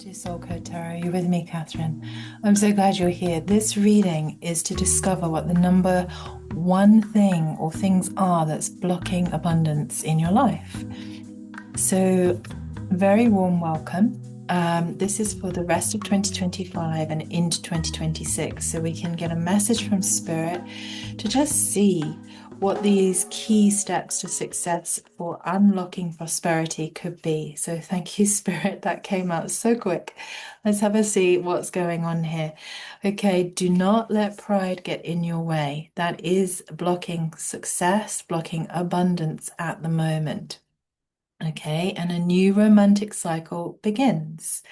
To Soul Code Tarot. You're with me, Catherine. I'm so glad you're here. This reading is to discover what the number one thing or things are that's blocking abundance in your life. So, very warm welcome. This is for the rest of 2025 and into 2026, so we can get a message from Spirit to just see what these key steps to success for unlocking prosperity could be. So thank you, Spirit. That came out so quick. Let's have a see what's going on here. Okay, do not let pride get in your way. That is blocking success, blocking abundance at the moment. Okay, and a new romantic cycle begins.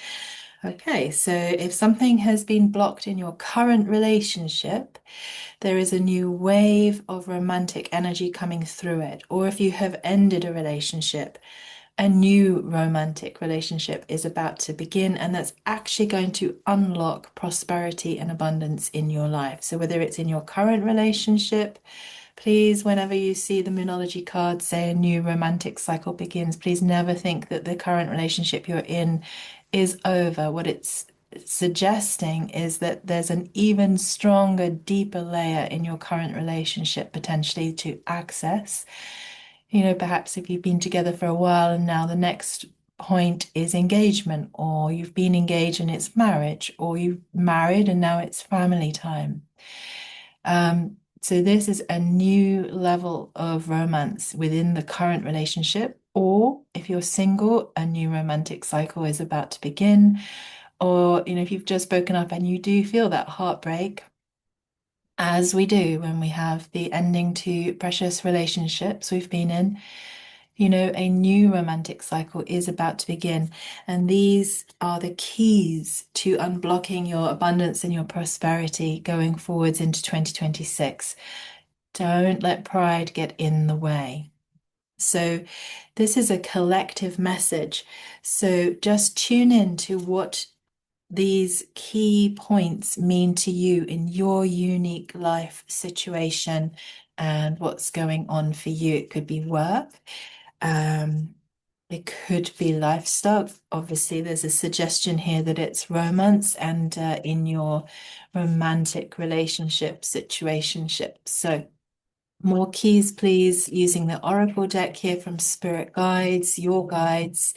Okay, so if something has been blocked in your current relationship, there is a new wave of romantic energy coming through it. Or if you have ended a relationship, a new romantic relationship is about to begin, and that's actually going to unlock prosperity and abundance in your life. So whether it's in your current relationship, please, whenever you see the Moonology card say a new romantic cycle begins, please never think that the current relationship you're in is over. What it's suggesting is that there's an even stronger, deeper layer in your current relationship potentially to access. You know, perhaps if you've been together for a while and now the next point is engagement, or you've been engaged and it's marriage, or you've married and now it's family time. So this is a new level of romance within the current relationship, or if you're single, a new romantic cycle is about to begin. Or, you know, if you've just broken up and you do feel that heartbreak, as we do when we have the ending to precious relationships we've been in, you know, a new romantic cycle is about to begin. And these are the keys to unblocking your abundance and your prosperity going forwards into 2026. Don't let pride get in the way. So, this is a collective message. So, just tune in to what these key points mean to you in your unique life situation and what's going on for you. It could be work, it could be lifestyle. Obviously, there's a suggestion here that it's romance and in your romantic relationship situationship. So, more keys, please, using the Oracle deck here from Spirit Guides, your guides,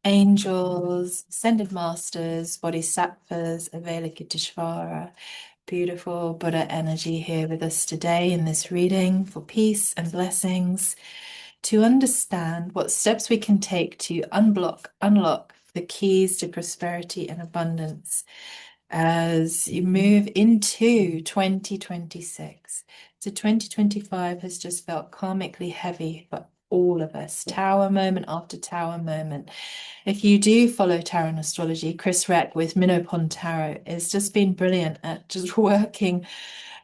angels, ascended masters, bodhisattvas, Avalokiteshvara. Beautiful Buddha energy here with us today in this reading for peace and blessings, to understand what steps we can take to unlock the keys to prosperity and abundance as you move into 2026. So 2025 has just felt karmically heavy for all of us, tower moment after tower moment. If you do follow tarot and astrology, Chris Reck with Minopon Tarot has just been brilliant at just working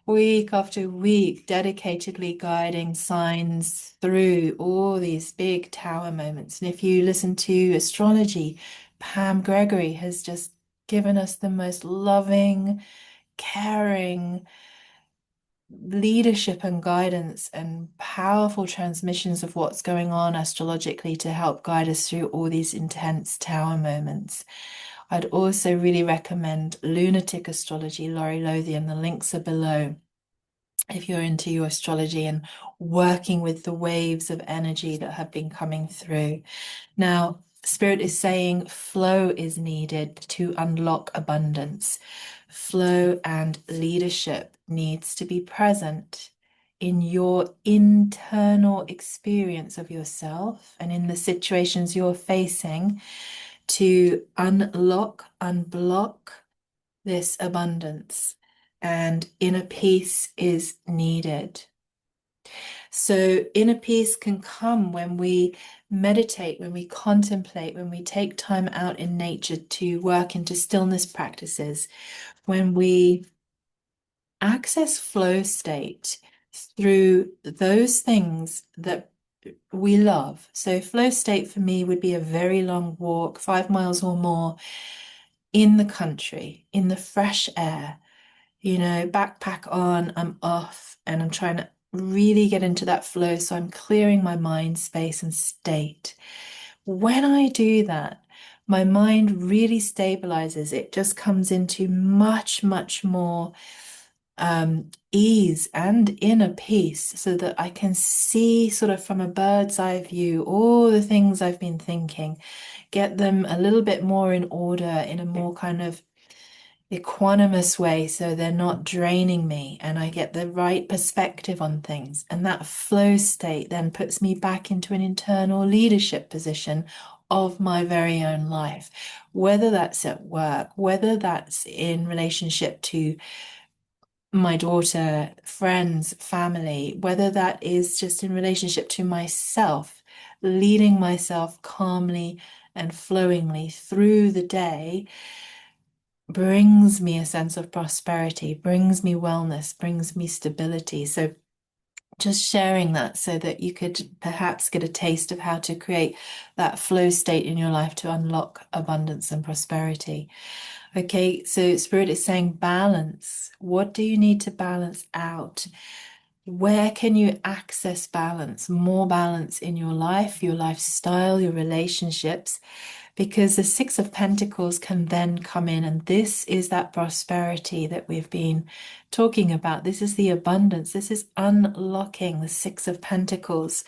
week after week, dedicatedly guiding signs through all these big tower moments. And if you listen to astrology, Pam Gregory has just given us the most loving, caring leadership and guidance and powerful transmissions of what's going on astrologically to help guide us through all these intense tower moments. I'd also really recommend Lunatic Astrology, Laurie Lothian. The links are below if you're into your astrology and working with the waves of energy that have been coming through. Now, Spirit is saying flow is needed to unlock abundance. Flow and leadership needs to be present in your internal experience of yourself and in the situations you're facing to unblock this abundance. And inner peace is needed. So inner peace can come when we meditate, when we contemplate, when we take time out in nature to work into stillness practices, when we access flow state through those things that we love. So flow state for me would be a very long walk, 5 miles or more in the country, in the fresh air, you know, backpack on, I'm off, and I'm trying to really get into that flow. So I'm clearing my mind space and state. When I do that, my mind really stabilizes. It just comes into much, much more ease and inner peace so that I can see sort of from a bird's eye view all the things I've been thinking, get them a little bit more in order in a more kind of equanimous way so they're not draining me and I get the right perspective on things. And that flow state then puts me back into an internal leadership position of my very own life, whether that's at work, whether that's in relationship to my daughter, friends, family, whether that is just in relationship to myself, leading myself calmly and flowingly through the day brings me a sense of prosperity, brings me wellness, brings me stability. So just sharing that so that you could perhaps get a taste of how to create that flow state in your life to unlock abundance and prosperity. Okay, so Spirit is saying balance. What do you need to balance out? Where can you access balance, more balance in your life, your lifestyle, your relationships? Because the Six of Pentacles can then come in, and this is that prosperity that we've been talking about. This is the abundance. This is unlocking the Six of Pentacles.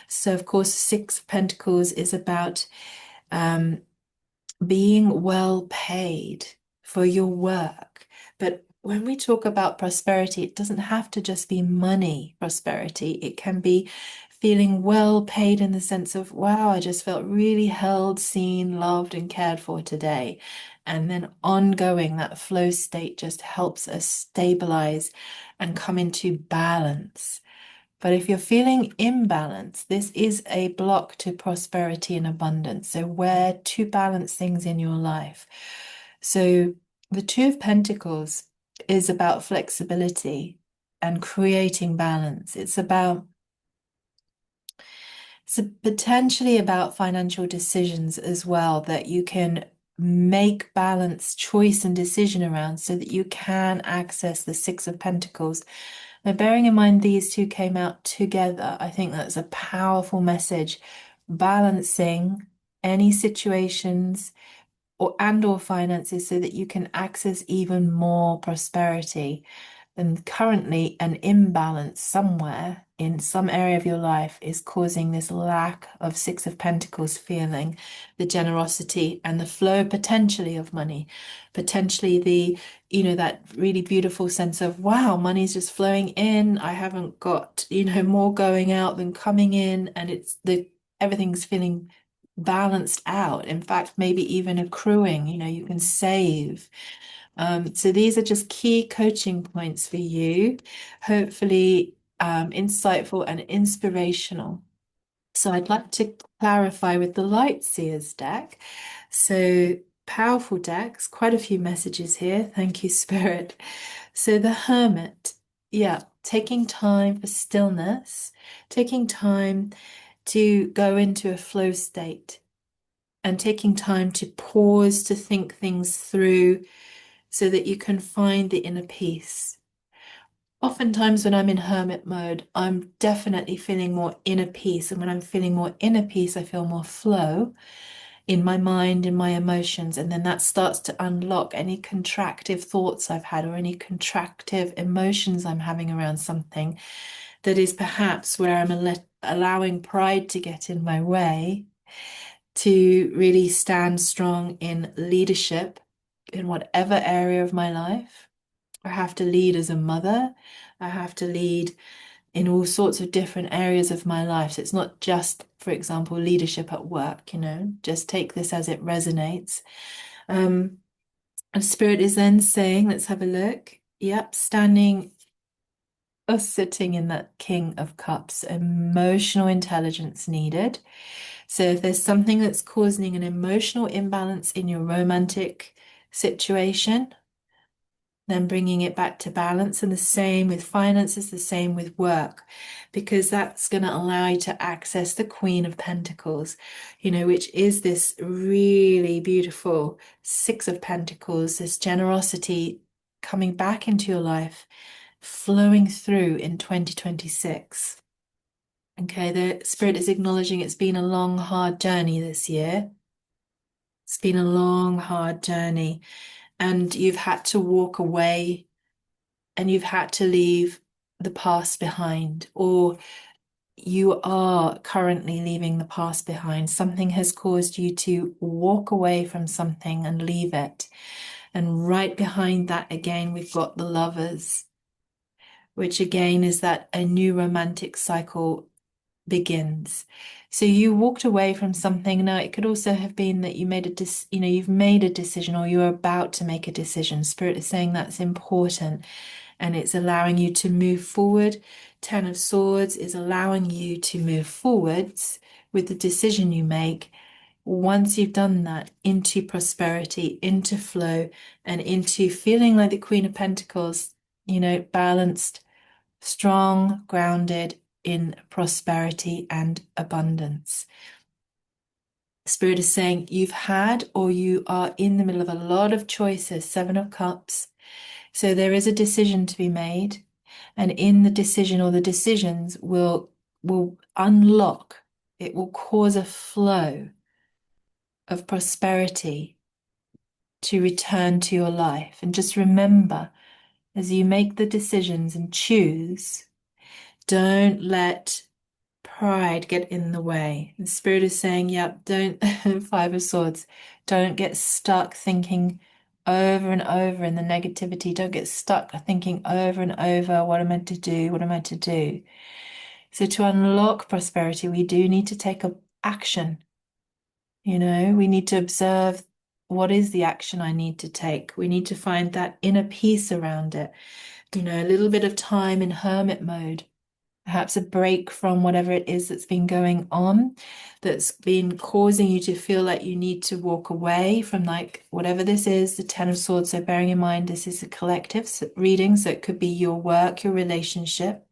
So, of course, Six of Pentacles is about being well paid for your work. But when we talk about prosperity, it doesn't have to just be money prosperity. It can be feeling well paid in the sense of, wow, I just felt really held, seen, loved, and cared for today. And then ongoing, that flow state just helps us stabilize and come into balance. But if you're feeling imbalanced, this is a block to prosperity and abundance. So, where to balance things in your life. So, the Two of Pentacles is about flexibility and creating balance. It's potentially about financial decisions as well that you can make balanced choice and decision around so that you can access the Six of Pentacles. Now, bearing in mind these two came out together, I think that's a powerful message. Balancing any situations or finances so that you can access even more prosperity. And currently, an imbalance somewhere in some area of your life is causing this lack of Six of Pentacles feeling, the generosity and the flow potentially of money, potentially that really beautiful sense of, wow, money's just flowing in. I haven't got, more going out than coming in, and everything's feeling balanced out. In fact, maybe even accruing, you can save. So these are just key coaching points for you, hopefully insightful and inspirational. So I'd like to clarify with the Light Seers deck. So powerful decks, quite a few messages here. Thank you, Spirit. So the Hermit, yeah, taking time for stillness, taking time to go into a flow state and taking time to pause to think things through so that you can find the inner peace. Oftentimes, when I'm in hermit mode, I'm definitely feeling more inner peace. And when I'm feeling more inner peace, I feel more flow in my mind, in my emotions. And then that starts to unlock any contractive thoughts I've had or any contractive emotions I'm having around something that is perhaps where I'm allowing pride to get in my way to really stand strong in leadership in whatever area of my life. I have to lead as a mother. I have to lead in all sorts of different areas of my life. So it's not just, for example, leadership at work, just take this as it resonates. And Spirit is then saying, let's have a look. Yep, standing or sitting in that King of Cups, emotional intelligence needed. So if there's something that's causing an emotional imbalance in your romantic situation, then bringing it back to balance, and the same with finances, the same with work, because that's going to allow you to access the Queen of Pentacles, which is this really beautiful Six of Pentacles, this generosity coming back into your life, flowing through in 2026. Okay, the Spirit is acknowledging it's been a long, hard journey this year. It's been a long, hard journey, and you've had to walk away and you've had to leave the past behind, or you are currently leaving the past behind. Something has caused you to walk away from something and leave it. And right behind that, again, we've got the lovers, which again is that a new romantic cycle begins. So you walked away from something. Now, it could also have been that you made you've made a decision or you're about to make a decision. Spirit is saying that's important and it's allowing you to move forward. Ten of Swords is allowing you to move forwards with the decision you make. Once you've done that, into prosperity, into flow, and into feeling like the Queen of Pentacles, balanced, strong, grounded in prosperity and abundance. Spirit is saying you've had or you are in the middle of a lot of choices, Seven of Cups. So there is a decision to be made, and in the decision or the decisions will unlock, it will cause a flow of prosperity to return to your life. And just remember, as you make the decisions and choose, don't let pride get in the way. The Spirit is saying, yep, don't, Five of Swords, don't get stuck thinking over and over in the negativity. Don't get stuck thinking over and over, what am I to do? What am I to do? So to unlock prosperity, we do need to take action. We need to observe, what is the action I need to take? We need to find that inner peace around it. A little bit of time in hermit mode, perhaps a break from whatever it is that's been going on, that's been causing you to feel like you need to walk away from, like, whatever this is, the Ten of Swords. So bearing in mind, this is a collective reading, so it could be your work, your relationship.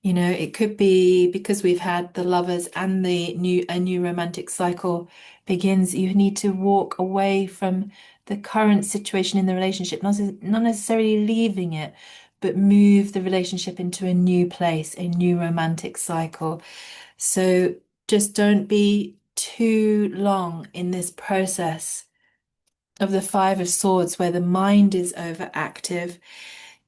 It could be because we've had the lovers and a new romantic cycle begins. You need to walk away from the current situation in the relationship, not necessarily leaving it, but move the relationship into a new place, a new romantic cycle. So just don't be too long in this process of the Five of Swords where the mind is overactive.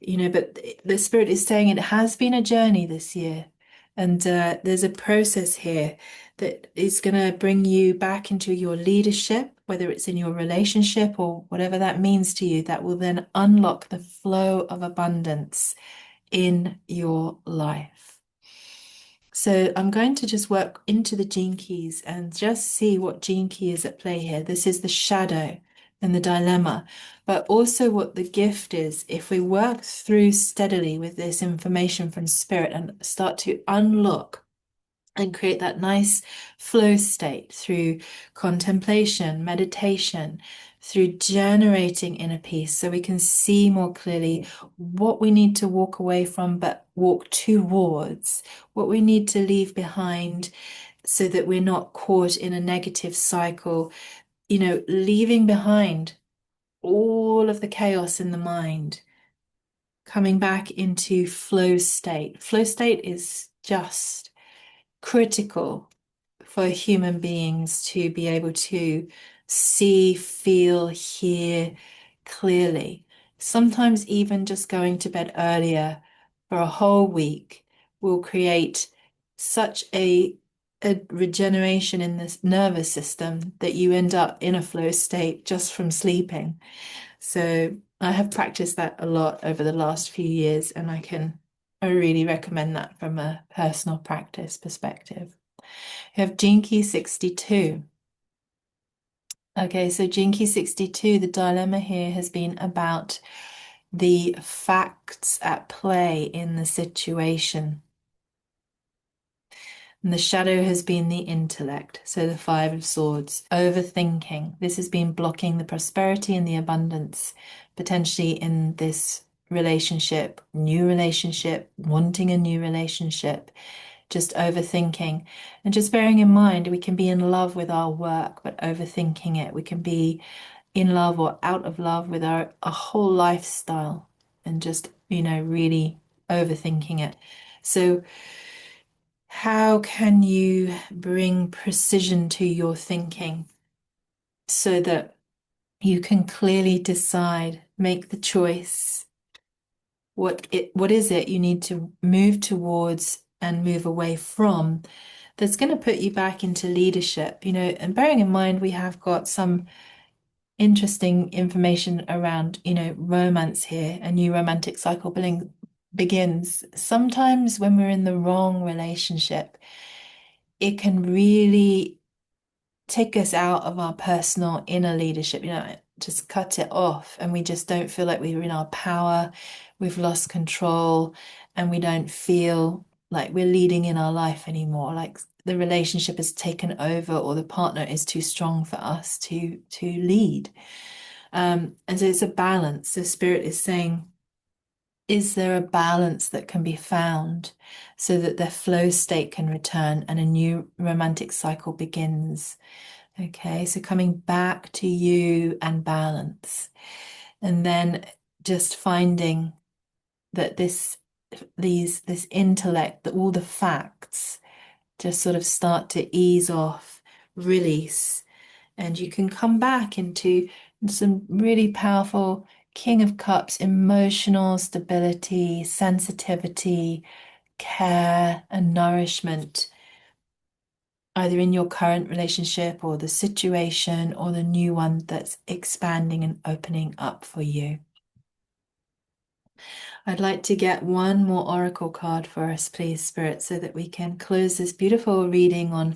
But the Spirit is saying it has been a journey this year, and there's a process here that is going to bring you back into your leadership, whether it's in your relationship or whatever that means to you, that will then unlock the flow of abundance in your life. So I'm going to just work into the gene keys and just see what gene key is at play here. This is the shadow and the dilemma, but also what the gift is. If we work through steadily with this information from Spirit and start to unlock and create that nice flow state through contemplation, meditation, through generating inner peace, so we can see more clearly what we need to walk away from, but walk towards, what we need to leave behind so that we're not caught in a negative cycle, leaving behind all of the chaos in the mind, coming back into flow state. Flow state is just critical for human beings to be able to see, feel, hear clearly. Sometimes even just going to bed earlier for a whole week will create such a regeneration in this nervous system that you end up in a flow state just from sleeping. So I have practiced that a lot over the last few years, and I really recommend that from a personal practice perspective. We have Gene Key 62. Okay, so Gene Key 62, the dilemma here has been about the facts at play in the situation. And the shadow has been the intellect, so the Five of Swords, overthinking. This has been blocking the prosperity and the abundance, potentially in this relationship, new relationship, wanting a new relationship, just overthinking. And just bearing in mind, we can be in love with our work, but overthinking it. We can be in love or out of love with our whole lifestyle and just, really overthinking it. So How can you bring precision to your thinking so that you can clearly decide, make the choice? What is it you need to move towards and move away from that's going to put you back into leadership, and bearing in mind we have got some interesting information around, romance here. A new romantic cycle begins. Sometimes when we're in the wrong relationship, it can really take us out of our personal inner leadership, just cut it off, and we just don't feel like we're in our power. We've lost control, and we don't feel like we're leading in our life anymore. Like the relationship has taken over, or the partner is too strong for us to lead. And so it's a balance. So Spirit is saying, is there a balance that can be found so that the flow state can return and a new romantic cycle begins? Okay, so coming back to you and balance. And then just finding that this intellect, that all the facts just sort of start to ease off, release, and you can come back into some really powerful King of Cups, emotional stability, sensitivity, care, and nourishment, either in your current relationship or the situation or the new one that's expanding and opening up for you. I'd like to get one more oracle card for us, please, Spirit, so that we can close this beautiful reading on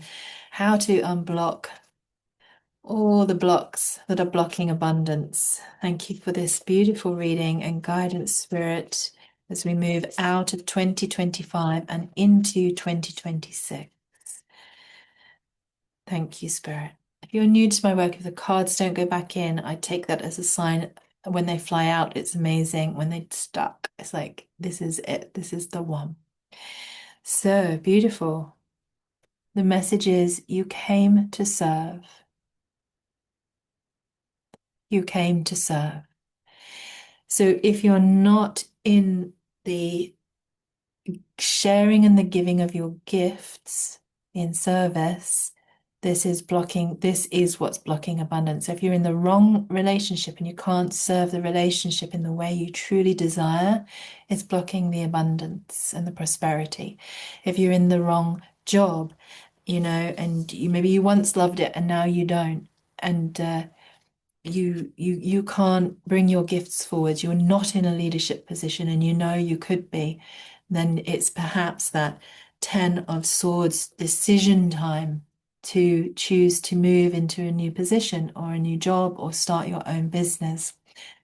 how to unblock all the blocks that are blocking abundance. Thank you for this beautiful reading and guidance, Spirit, as we move out of 2025 and into 2026. Thank you, Spirit. If you're new to my work, if the cards don't go back in, I take that as a sign. When they fly out, it's amazing. When they stuck, it's like, this is it. This is the one. So beautiful. The message is you came to serve. You came to serve. So if you're not in the sharing and the giving of your gifts in service, this is what's blocking abundance. So if you're in the wrong relationship and you can't serve the relationship in the way you truly desire, it's blocking the abundance and the prosperity. If you're in the wrong job, and maybe you once loved it and now you don't, and you can't bring your gifts forward, you're not in a leadership position and you could be, then it's perhaps that 10 of Swords decision time to choose to move into a new position or a new job or start your own business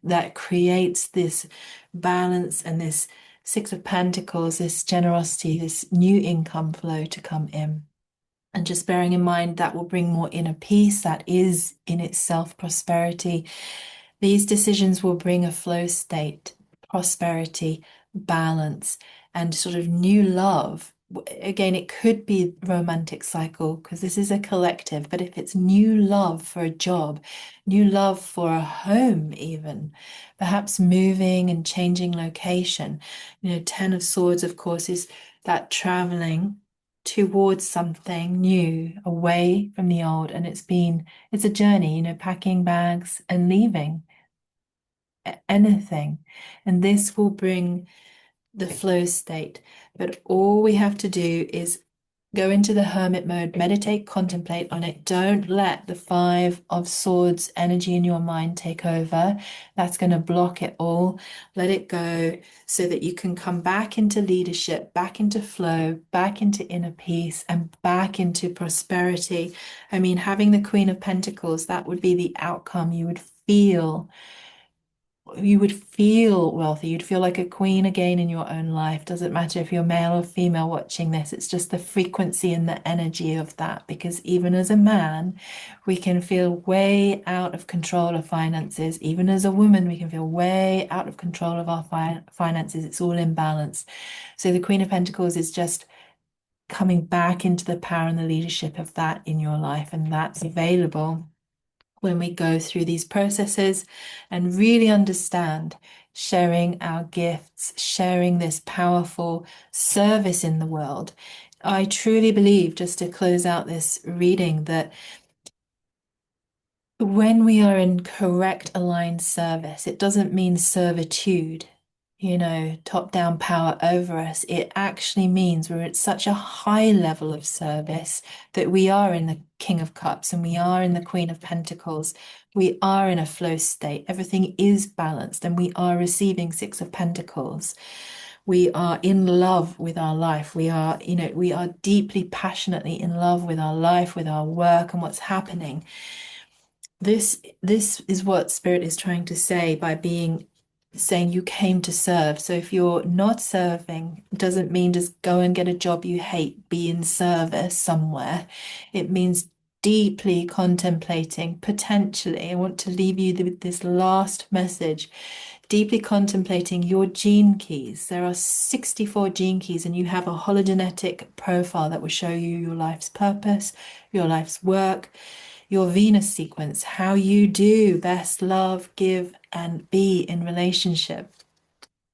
that creates this balance and this Six of Pentacles, this generosity, this new income flow to come in. And just bearing in mind that will bring more inner peace, that is in itself prosperity. These decisions will bring a flow state, prosperity, balance, and sort of new love. Again, it could be romantic cycle because this is a collective, but if it's new love for a job, new love for a home, even perhaps moving and changing location. 10 of Swords, of course, is that traveling towards something new, away from the old. And it's a journey, packing bags and leaving anything. And this will bring the flow state. But all we have to do is go into the hermit mode, meditate, contemplate on it. Don't let the Five of Swords energy in your mind take over. That's going to block it all. Let it go so that you can come back into leadership, back into flow, back into inner peace, and back into prosperity. I mean, having the Queen of Pentacles, that would be the outcome. You would feel wealthy. You'd feel like a queen again in your own life. Doesn't matter if you're male or female watching this. It's just the frequency and the energy of that. Because even as a man, we can feel way out of control of finances. Even as a woman, we can feel way out of control of our finances. It's all imbalance. So the Queen of Pentacles is just coming back into the power and the leadership of that in your life. And that's available when we go through these processes and really understand sharing our gifts, sharing this powerful service in the world, I truly believe, just to close out this reading, that when we are in correct aligned service, it doesn't mean servitude, top-down power over us. It actually means we're at such a high level of service that we are in the King of Cups and we are in the Queen of Pentacles. We are in a flow state. Everything is balanced and we are receiving Six of Pentacles. We are in love with our life. We are deeply, passionately in love with our life, with our work and what's happening. This is what Spirit is trying to say by saying you came to serve. So if you're not serving, it doesn't mean just go and get a job you hate, be in service somewhere. It means deeply contemplating, potentially. I want to leave you with this last message. Deeply contemplating your gene keys. There are 64 gene keys, and you have a hologenetic profile that will show you your life's purpose, your life's work, your Venus sequence, how you do best love, give, and be in relationship.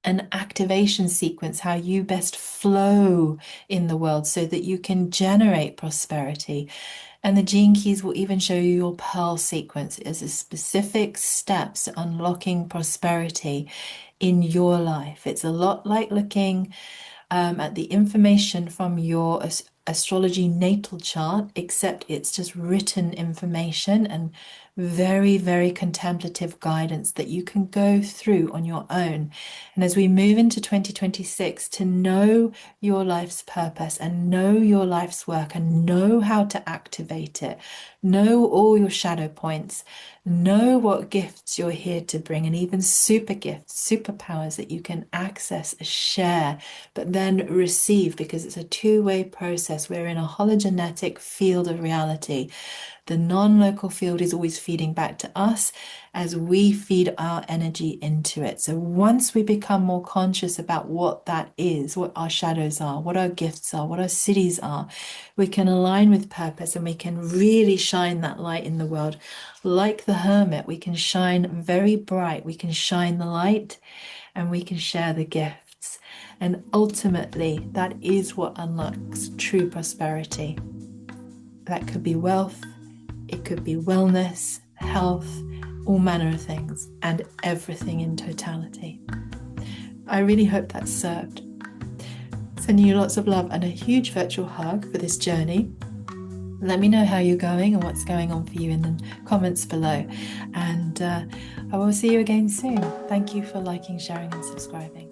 An activation sequence, how you best flow in the world so that you can generate prosperity. And the gene keys will even show you your pearl sequence as a specific steps to unlocking prosperity in your life. It's a lot like looking at the information from your astrology natal chart, except it's just written information and very, very contemplative guidance that you can go through on your own. And as we move into 2026, to know your life's purpose and know your life's work and know how to activate it, know all your shadow points, know what gifts you're here to bring, and even super gifts, superpowers that you can access, share, but then receive, because it's a two-way process. We're in a hologenetic field of reality. The non-local field is always feeding back to us as we feed our energy into it. So once we become more conscious about what that is, what our shadows are, what our gifts are, what our siddhis are, we can align with purpose and we can really shine that light in the world. Like the hermit, we can shine very bright. We can shine the light and we can share the gifts. And ultimately, that is what unlocks true prosperity. That could be wealth, it could be wellness, health, all manner of things, and everything in totality. I really hope that served. Sending you lots of love and a huge virtual hug for this journey. Let me know how you're going and what's going on for you in the comments below. And I will see you again soon. Thank you for liking, sharing, and subscribing.